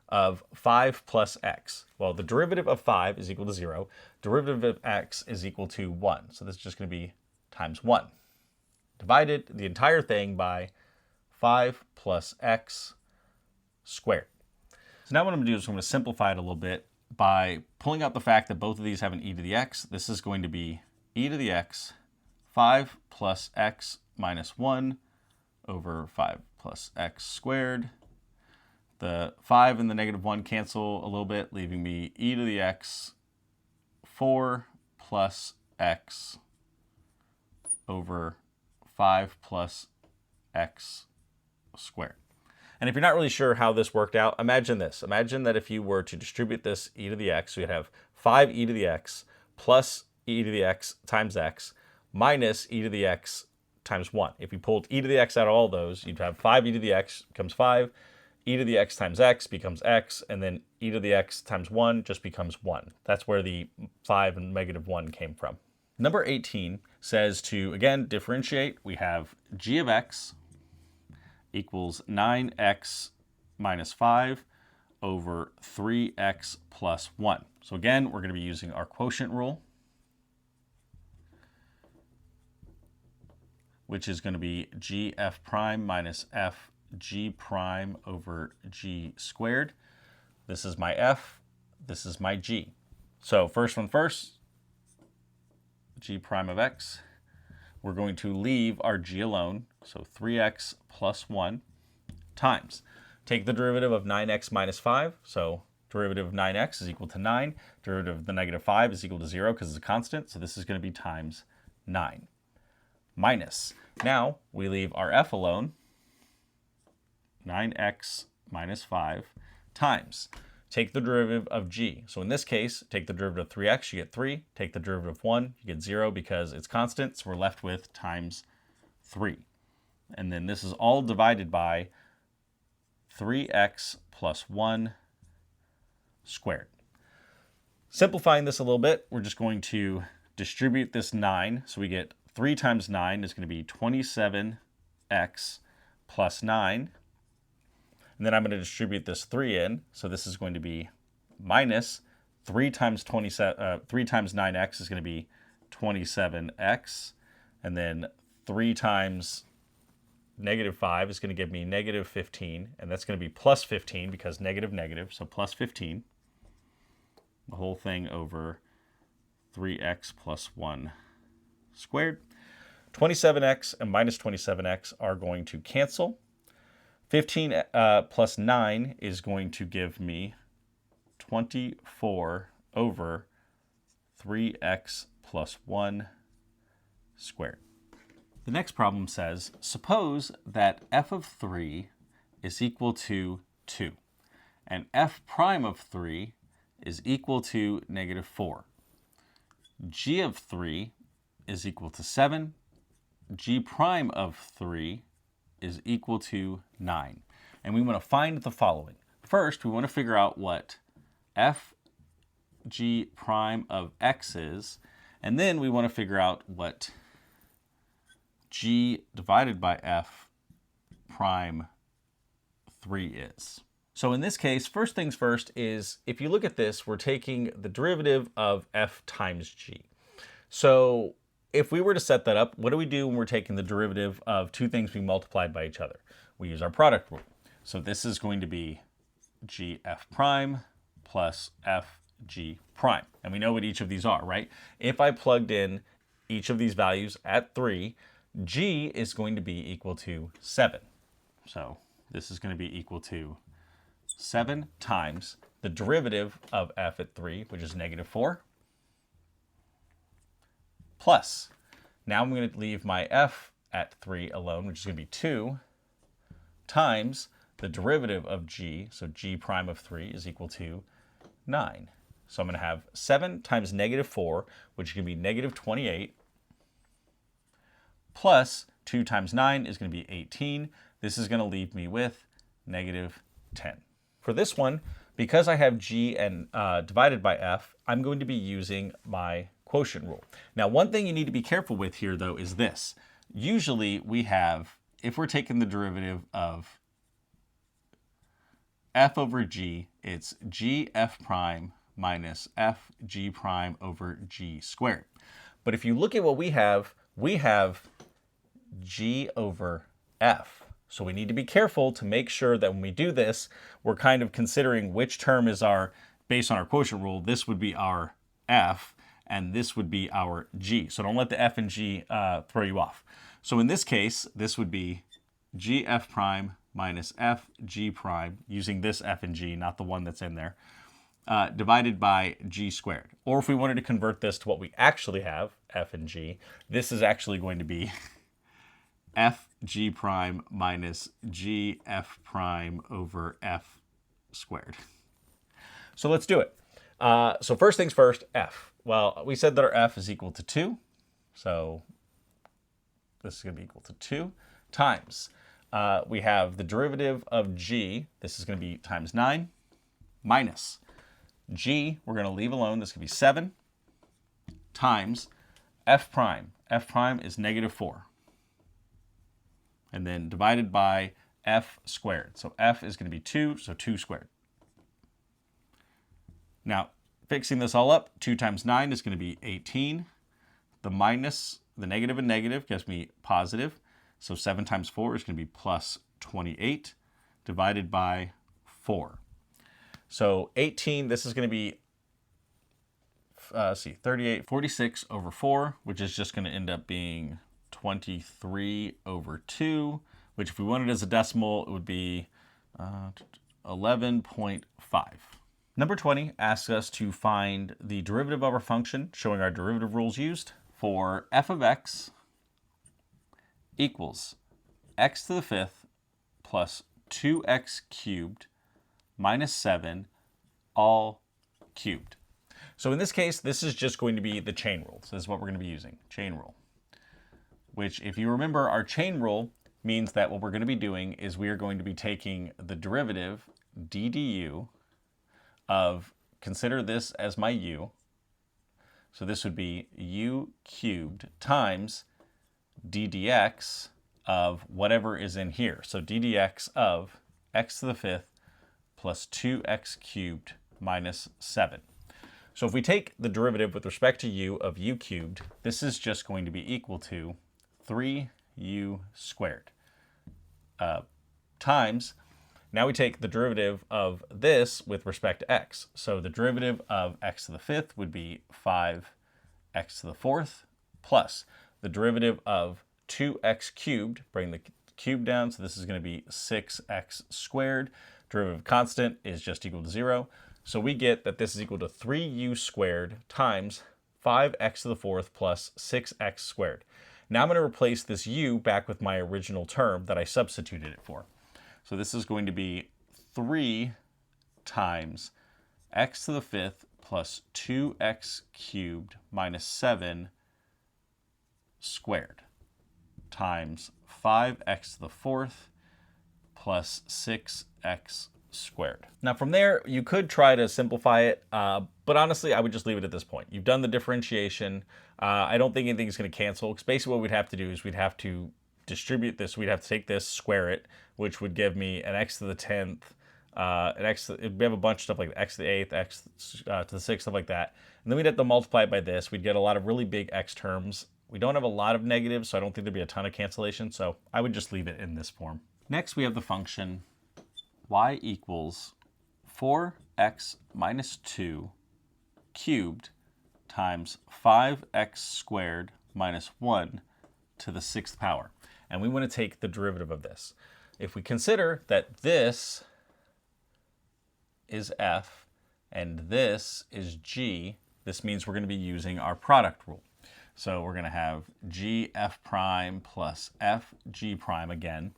of 5 plus x. Well, the derivative of 5 is equal to 0. Derivative of x is equal to 1. So this is just going to be times 1. Divided the entire thing by 5 plus x squared. So now what I'm going to do is I'm going to simplify it a little bit. by pulling out the fact that both of these have an e to the x, this is going to be e to the x 5 plus x minus 1 over 5 plus x squared. The 5 and the negative 1 cancel a little bit, leaving me e to the x 4 plus x over 5 plus x squared. And if you're not really sure how this worked out, imagine this. Imagine that if you were to distribute this e to the x, so you'd have 5e to the x plus e to the x times x minus e to the x times 1. If you pulled e to the x out of all those, you'd have 5e to the x becomes 5, e to the x times x becomes x, and then e to the x times 1 just becomes 1. That's where the 5 and negative 1 came from. Number 18 says to, again, differentiate. We have g of x equals 9x minus 5 over 3x plus 1. So again, we're going to be using our quotient rule, which is going to be gf prime minus f g prime over g squared. This is my f, this is my g. So first one first, g prime of x. We're going to leave our g alone, so 3x plus 1 times. Take the derivative of 9x minus 5, so derivative of 9x is equal to 9. Derivative of the negative 5 is equal to 0 because it's a constant, so this is going to be times 9. Minus. Now we leave our f alone, 9x minus 5 times. Take the derivative of g. So in this case, take the derivative of 3x, you get 3. Take the derivative of 1, you get 0 because it's constant, so we're left with times 3. And then this is all divided by 3x plus 1 squared. Simplifying this a little bit, we're just going to distribute this 9. So we get 3 times 9 is going to be 27x plus 9. And then I'm going to distribute this 3 in. So this is going to be minus 3 times 9x is going to be 27x. And then 3 times negative 5 is going to give me negative 15. And that's going to be plus 15 because negative, negative. So plus 15. The whole thing over 3x plus 1 squared. 27x and minus 27x are going to cancel. 15 plus 9 is going to give me 24 over 3x plus 1 squared. The next problem says, suppose that f of 3 is equal to 2, and f prime of 3 is equal to negative 4. G of 3 is equal to 7. G prime of 3 is equal to 9. And we want to find the following. First, we want to figure out what f g prime of x is, and then we want to figure out what g divided by f prime 3 is. So in this case, first things first is, if you look at this, we're taking the derivative of f times g. So if we were to set that up, what do we do when we're taking the derivative of two things being multiplied by each other? We use our product rule. So this is going to be gf prime plus fg prime. And we know what each of these are, right? If I plugged in each of these values at 3, g is going to be equal to 7. So this is going to be equal to 7 times the derivative of f at 3, which is negative 4, plus, now I'm going to leave my f at 3 alone, which is going to be 2, times the derivative of g, so g prime of 3 is equal to 9. So I'm going to have 7 times negative 4, which is going to be negative 28, plus 2 times 9 is going to be 18. This is going to leave me with negative 10. For this one, because I have g and divided by f, I'm going to be using my quotient rule. Now, one thing you need to be careful with here, though, is this. Usually we have, if we're taking the derivative of f over g, it's gf prime minus f g prime over g squared. But if you look at what we have g over f. So we need to be careful to make sure that when we do this, we're kind of considering which term is our based on our quotient rule, this would be our f, and this would be our g. So don't let the f and g throw you off. So in this case, this would be gf prime minus f g prime, using this f and g, not the one that's in there, divided by g squared. Or if we wanted to convert this to what we actually have, f and g, this is actually going to be f g prime minus g f prime over f squared. So let's do it. So first things first, f. Well, we said that our f is equal to 2. So this is going to be equal to 2 times. We have the derivative of g. This is going to be times 9 minus g. We're going to leave alone. This could be 7 times f prime. F prime is negative 4. And then divided by f squared. So f is going to be 2, so 2 squared. Now, fixing this all up, 2 times 9 is going to be 18. The minus, the negative and negative gives me positive. So 7 times 4 is going to be plus 28 divided by 4. So 18, this is going to be, 46 over 4, which is just going to end up being 23 over 2, which if we wanted as a decimal, it would be 11.5. Number 20 asks us to find the derivative of our function, showing our derivative rules used, for f of x equals x to the 5th plus 2x cubed minus 7 all cubed. So in this case, this is just going to be the chain rule. So this is what we're going to be using, chain rule. Which, if you remember, our chain rule means that what we're going to be doing is we are going to be taking the derivative d du of, consider this as my u. So this would be u cubed times d dx of whatever is in here. So d dx of x to the 5th plus 2x cubed minus 7. So if we take the derivative with respect to u of u cubed, this is just going to be equal to 3u squared times, now we take the derivative of this with respect to x. So the derivative of x to the 5th would be 5x to the 4th plus the derivative of 2x cubed, bring the cube down, so this is going to be 6x squared. Derivative constant is just equal to 0. So we get that this is equal to 3u squared times 5x to the 4th plus 6x squared. Now I'm going to replace this u back with my original term that I substituted it for. So this is going to be 3 times x to the 5th plus 2x cubed minus 7 squared times 5x to the 4th plus 6x squared. Now from there, you could try to simplify it, but honestly, I would just leave it at this point. You've done the differentiation. I don't think anything's going to cancel, because basically what we'd have to do is we'd have to distribute this. We'd have to take this, square it, which would give me an x to the 10th, we have a bunch of stuff like x to the 8th, x to the 6th, stuff like that. And then we'd have to multiply it by this. We'd get a lot of really big x terms. We don't have a lot of negatives, so I don't think there'd be a ton of cancellation. So I would just leave it in this form. Next, we have the function y equals 4x minus 2 cubed times 5x squared minus 1 to the 6th power. And we want to take the derivative of this. If we consider that this is f and this is g, this means we're going to be using our product rule. So we're going to have gf prime plus fg prime again.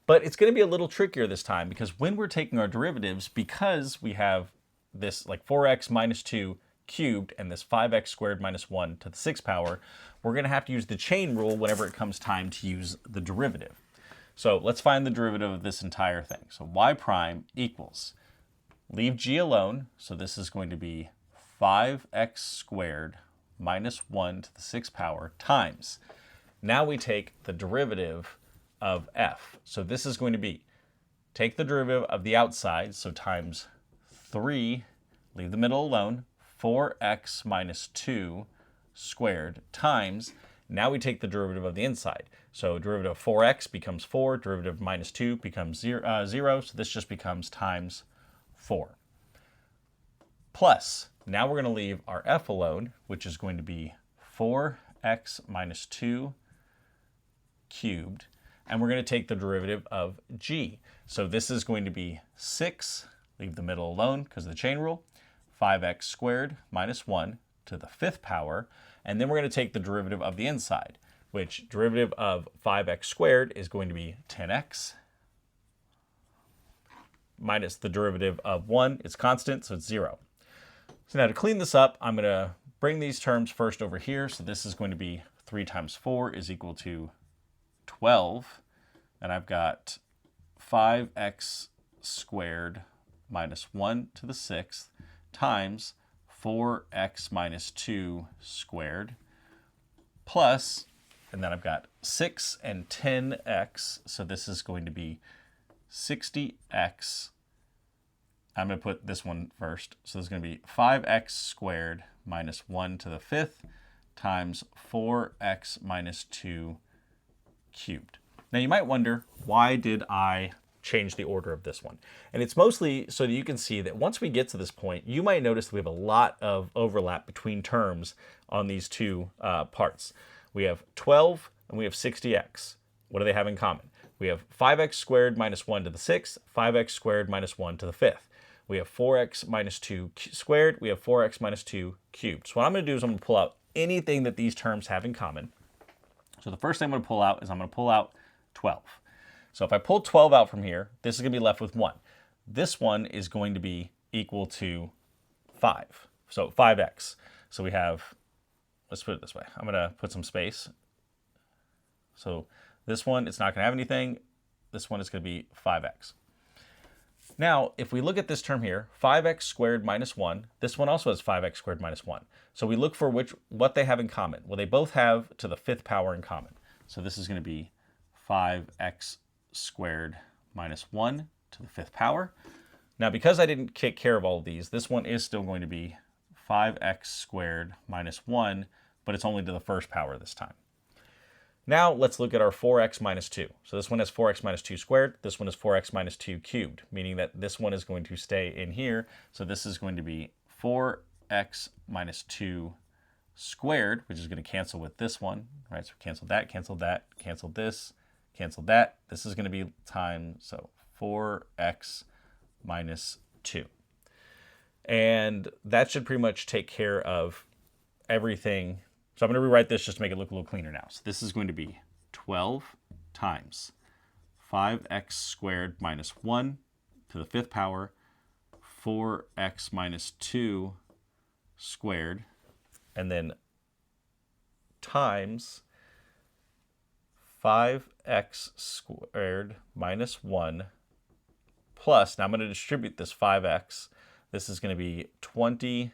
But it's going to be a little trickier this time, because when we're taking our derivatives, because we have this like 4x minus 2 cubed and this 5x squared minus 1 to the 6th power, we're going to have to use the chain rule whenever it comes time to use the derivative. So let's find the derivative of this entire thing. So y prime equals, leave g alone, so this is going to be 5x squared minus 1 to the 6th power times. Now we take the derivative of f. So this is going to be, take the derivative of the outside, so times 3, leave the middle alone, 4x minus 2 squared times, now we take the derivative of the inside. So derivative of 4x becomes 4, derivative of minus 2 becomes 0, so this just becomes times 4. plus, now we're going to leave our f alone, which is going to be 4x minus 2 cubed, and we're going to take the derivative of g. So this is going to be 6, leave the middle alone because of the chain rule, 5x squared minus 1 to the 5th power, and then we're going to take the derivative of the inside, which derivative of 5x squared is going to be 10x minus the derivative of 1. It's constant, so it's 0. So now to clean this up, I'm going to bring these terms first over here. So this is going to be 3 times 4 is equal to 12. And I've got 5x squared minus 1 to the 6th times 4x minus 2 squared plus, and then I've got 6 and 10x. So this is going to be 60x. I'm going to put this one first. So this is going to be 5x squared minus 1 to the 5th times 4x minus 2 cubed. Now you might wonder, why did I change the order of this one? And it's mostly so that you can see that once we get to this point, you might notice that we have a lot of overlap between terms on these two parts. We have 12 and we have 60x. What do they have in common? We have 5x squared minus 1 to the 6th, 5x squared minus 1 to the 5th. We have 4x minus 2 squared. We have 4x minus 2 cubed. So what I'm going to do is I'm going to pull out anything that these terms have in common. So the first thing I'm going to pull out is I'm going to pull out 12. So if I pull 12 out from here, this is going to be left with 1. This one is going to be equal to 5. So 5x. So we have, let's put it this way. I'm going to put some space. So this one, it's not going to have anything. This one is going to be 5x. Now, if we look at this term here, 5x squared minus 1, this one also has 5x squared minus 1. So we look for what they have in common. Well, they both have to the 5th power in common. So this is going to be 5x squared minus 1 to the 5th power. Now, because I didn't take care of all of these, this one is still going to be 5x squared minus 1, but it's only to the 1st power this time. Now let's look at our 4x minus 2. So this one has 4x minus 2 squared. This one is 4x minus 2 cubed, meaning that this one is going to stay in here. So this is going to be 4x minus 2 squared, which is going to cancel with this one, right? So cancel that, cancel that, cancel this, cancel that. This is going to be times, so 4x minus 2. And that should pretty much take care of everything. So I'm going to rewrite this just to make it look a little cleaner now. So this is going to be 12 times 5x squared minus 1 to the 5th power, 4x minus 2 squared, and then times 5x squared minus 1 plus, now I'm going to distribute this 5x. This is going to be 20x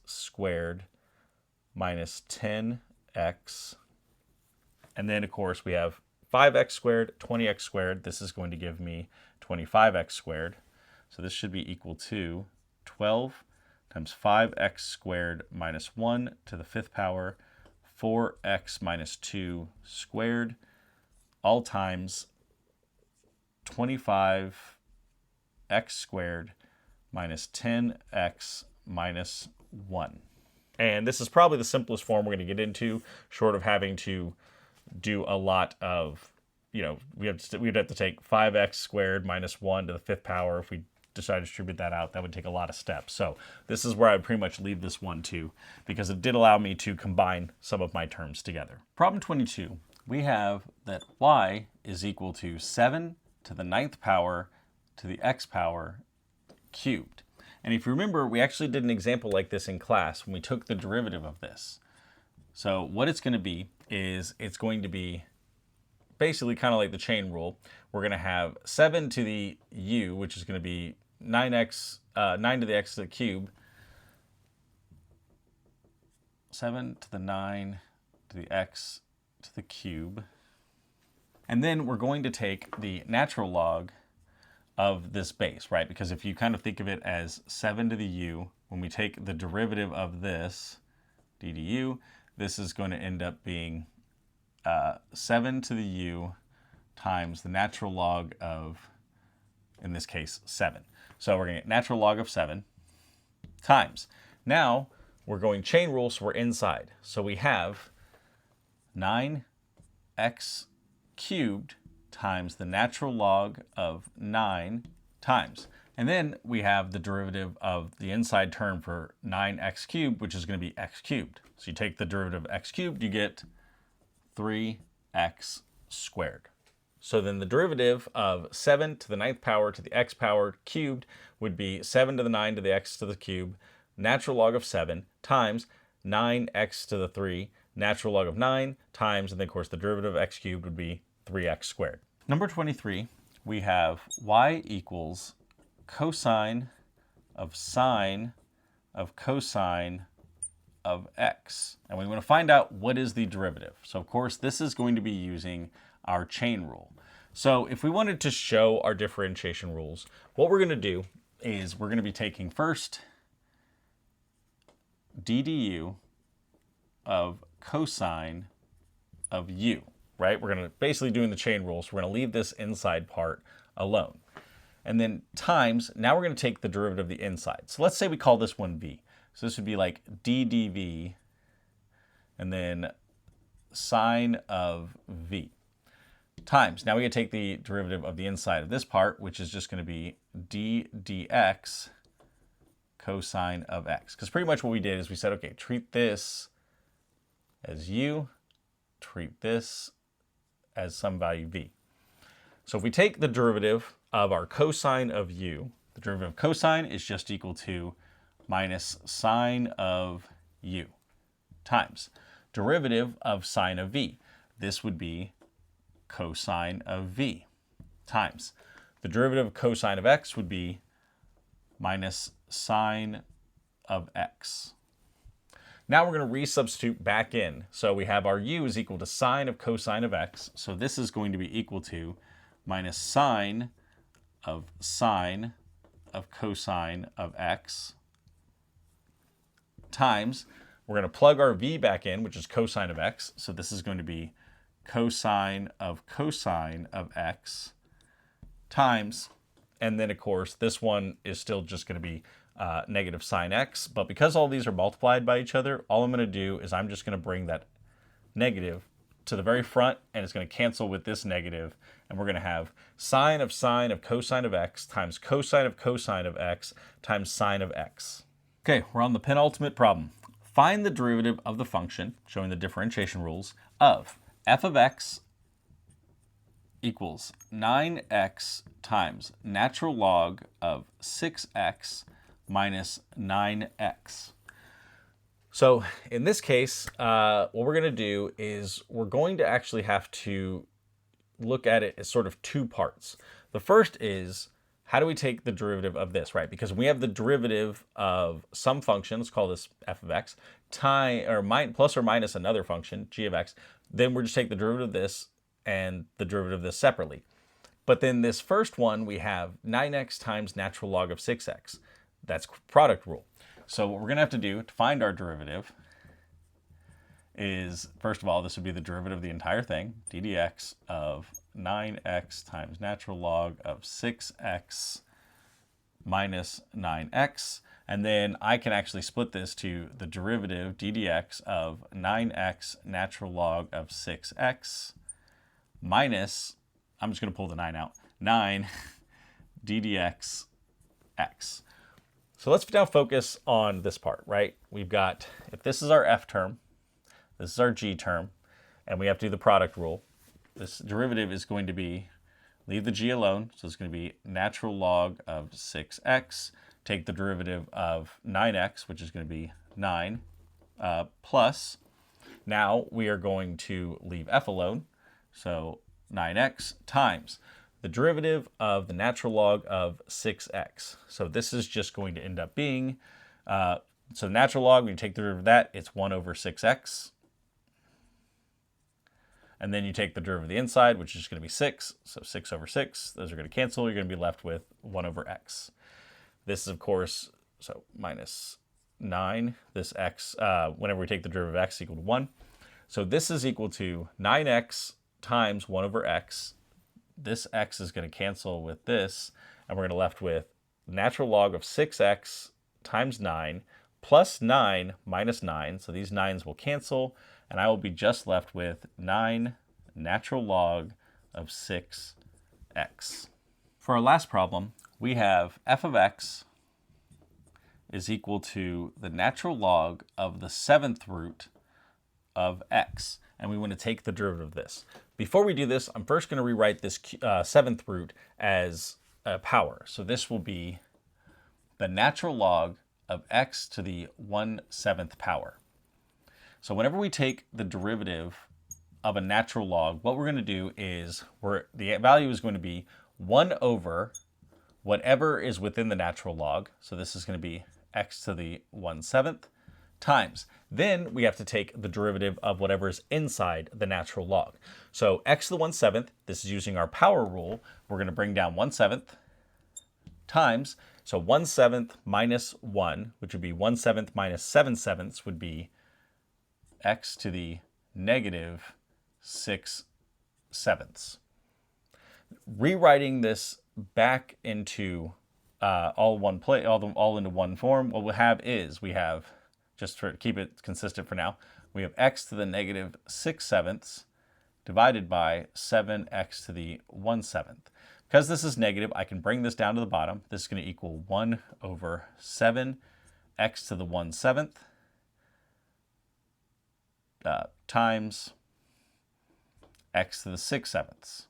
squared minus 10x. And then, of course, we have 5x squared, 20x squared. This is going to give me 25x squared. So this should be equal to 12 times 5x squared minus 1 to the 5th power, 4x minus 2 squared, all times 25x squared minus 10x minus 1. And this is probably the simplest form we're going to get into, short of having to do a lot of, we'd have to take 5x squared minus 1 to the 5th power. If we decide to distribute that out, that would take a lot of steps. So this is where I would pretty much leave this one too, because it did allow me to combine some of my terms together. Problem 22, we have that y is equal to 7 to the 9th power to the x power cubed. And if you remember, we actually did an example like this in class when we took the derivative of this. So what it's going to be is it's going to be basically kind of like the chain rule. We're going to have 7 to the u, which is going to be 9 to the x to the cube. 7 to the 9 to the x to the cube. And then we're going to take the natural log of this base, right? Because if you kind of think of it as 7 to the u, when we take the derivative of this, d du, this is going to end up being 7 to the u times the natural log of, in this case, 7. So we're going to get natural log of 7 times. Now we're going chain rule, so we're inside. So we have 9x cubed times the natural log of 9 times. And then we have the derivative of the inside term for 9x cubed, which is going to be x cubed. So you take the derivative of x cubed, you get 3x squared. So then the derivative of 7 to the 9th power to the x power cubed would be 7 to the 9 to the x to the cube, natural log of 7 times 9x to the 3, natural log of 9 times, and then of course the derivative of x cubed would be 3x squared. Number 23, we have y equals cosine of sine of cosine of x. And we want to find out what is the derivative. So of course this is going to be using our chain rule. So if we wanted to show our differentiation rules, what we're going to do is we're going to be taking first d du of cosine of u, right? We're going to basically doing the chain rule, so we're going to leave this inside part alone. And then times, now we're going to take the derivative of the inside. So let's say we call this one v. So this would be like d dv and then sine of v times. Now we can take the derivative of the inside of this part, which is just going to be d dx cosine of x. Because pretty much what we did is we said, okay, treat this as u, treat this as some value v. So if we take the derivative of our cosine of u, the derivative of cosine is just equal to minus sine of u times derivative of sine of v. This would be cosine of v times the derivative of cosine of x would be minus sine of x. Now we're going to resubstitute back in. So we have our u is equal to sine of cosine of x. So this is going to be equal to minus sine of cosine of x times, we're going to plug our v back in, which is cosine of x. So this is going to be cosine of x times, and then of course this one is still just going to be negative sine x, but because all these are multiplied by each other, all I'm going to do is I'm just going to bring that negative to the very front, and it's going to cancel with this negative, and we're going to have sine of cosine of x times cosine of x times sine of x. Okay, we're on the penultimate problem. Find the derivative of the function, showing the differentiation rules, of f of x equals 9x times natural log of 6x minus 9x. So in this case, what we're going to do is we're going to actually have to look at it as sort of two parts. The first is, how do we take the derivative of this, right? Because we have the derivative of some function, let's call this f of x, plus or minus another function, g of x. Then we're just take the derivative of this and the derivative of this separately. But then this first one, we have 9x times natural log of 6x. That's product rule. So what we're going to have to do to find our derivative is, first of all, this would be the derivative of the entire thing, d dx of 9x times natural log of 6x minus 9x. And then I can actually split this to the derivative d dx of 9x natural log of 6x minus, I'm just going to pull the 9 out, 9 d dx x. So let's now focus on this part, right? We've got, if this is our f term, this is our g term, and we have to do the product rule, this derivative is going to be, leave the g alone, so it's going to be natural log of 6x, take the derivative of 9x, which is going to be 9, plus, now we are going to leave f alone, so 9x times the derivative of the natural log of 6x. So this is just going to end up being, so natural log, when you take the derivative of that, it's 1 over 6x. And then you take the derivative of the inside, which is just going to be 6. So 6 over 6, those are going to cancel. You're going to be left with 1 over x. This is, of course, so minus 9. This x, whenever we take the derivative of x, equal to 1. So this is equal to 9x times 1 over x. This x is going to cancel with this, and we're going to be left with natural log of 6x times 9 plus 9 minus 9. So these 9s will cancel, and I will be just left with 9 natural log of 6x. For our last problem, we have f of x is equal to the natural log of the 7th root of x. And we want to take the derivative of this. Before we do this, I'm first going to rewrite this 7th root as a power. So this will be the natural log of x to the 1/7 power. So whenever we take the derivative of a natural log, what we're going to do is the value is going to be 1 over whatever is within the natural log. So this is going to be x to the 1/7 times. Then we have to take the derivative of whatever is inside the natural log. So x to the 1/7, this is using our power rule. We're going to bring down 1/7 times. So 1/7 minus 1, which would be 1/7 minus 7/7 would be x to the negative 6/7. Rewriting this back into all into one form, what we'll have is just to keep it consistent for now, we have x to the negative 6/7 divided by 7x to the 1/7. Because this is negative, I can bring this down to the bottom. This is going to equal 1 over 7x to the 1/7 times x to the 6/7.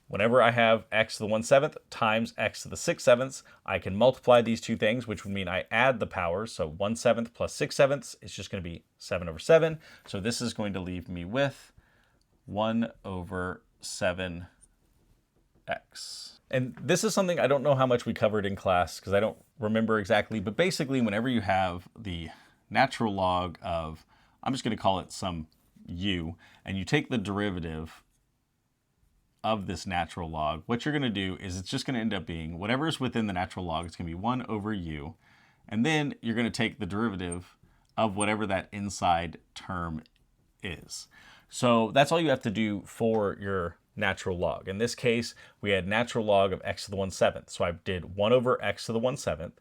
Whenever I have x to the 1/7 times x to the 6/7, I can multiply these two things, which would mean I add the powers. So 1/7 plus 6/7 is just going to be 7 over 7. So this is going to leave me with 1 over 7x. And this is something I don't know how much we covered in class because I don't remember exactly. But basically, whenever you have the natural log of, I'm just going to call it some u, and you take the derivative of this natural log, what you're going to do is it's just going to end up being whatever is within the natural log. It's going to be 1 over u. And then you're going to take the derivative of whatever that inside term is. So that's all you have to do for your natural log. In this case, we had natural log of x to the 1/7. So I did 1 over x to the 1/7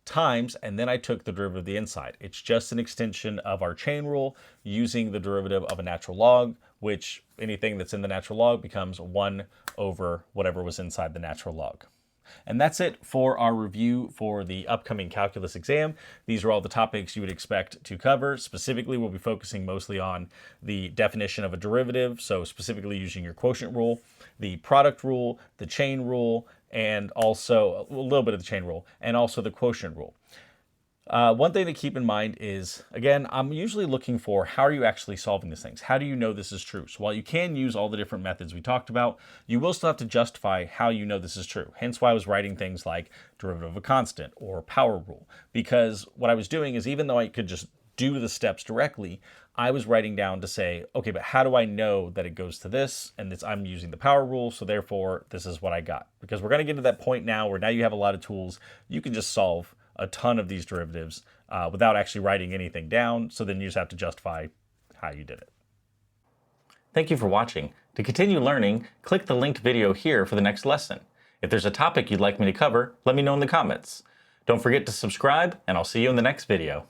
times, and then I took the derivative of the inside. It's just an extension of our chain rule using the derivative of a natural log, which anything that's in the natural log becomes 1 over whatever was inside the natural log. And that's it for our review for the upcoming calculus exam. These are all the topics you would expect to cover. Specifically, we'll be focusing mostly on the definition of a derivative, so specifically using your quotient rule, the product rule, the chain rule, and also a little bit of the chain rule, and also the quotient rule. One thing to keep in mind is, again, I'm usually looking for how are you actually solving these things? How do you know this is true? So while you can use all the different methods we talked about, you will still have to justify how you know this is true. Hence why I was writing things like derivative of a constant or power rule. Because what I was doing is, even though I could just do the steps directly, I was writing down to say, okay, but how do I know that it goes to this? And I'm using the power rule, so therefore this is what I got. Because we're going to get to that point now where now you have a lot of tools. You can just solve a ton of these derivatives without actually writing anything down. So then you just have to justify how you did it. Thank you for watching. To continue learning, click the linked video here for the next lesson. If there's a topic you'd like me to cover, let me know in the comments. Don't forget to subscribe, and I'll see you in the next video.